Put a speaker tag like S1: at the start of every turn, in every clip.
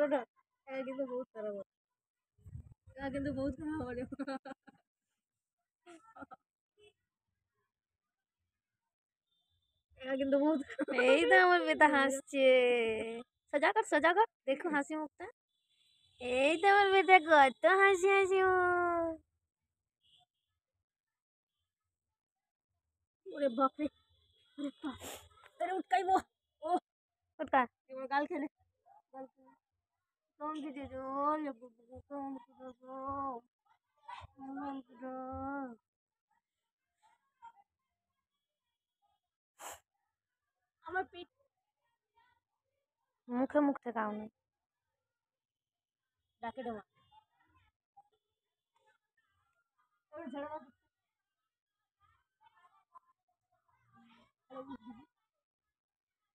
S1: ছোট কিন্তু বহুত খারাপ কিন্তু বহুত খারাপ কিন্তু বহুত এই তো আমার বেটা হাসছে সজা কর দেখো হাসি মুখটা এই তো আমার বেটা কত হাসি হাসি মুখ ওরে বাপরে ওরে বাপ আরে উঠকাইবো ও উঠকা এবার গাল খেলে কম দিদি রো কম রো আমার পেট মুখে মুখ থেকে আমি ডাকে দেওয়া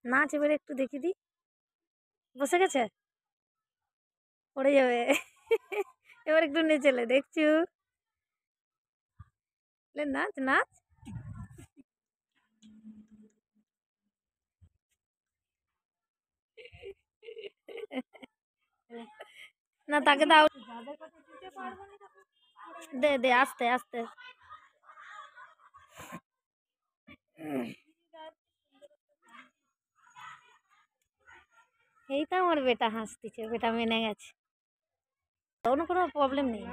S1: নাচ এবারে একটু দেখি দি বসে গেছে পড়ে যাবে এবার একটু নেচেলে দেখছু নাচ নাচ না তাকে দাও দে দে আস্তে আস্তে এই তো আমার বেটা হাসতেছে বেটা মেনে গেছে কোনো প্রবলেম নেই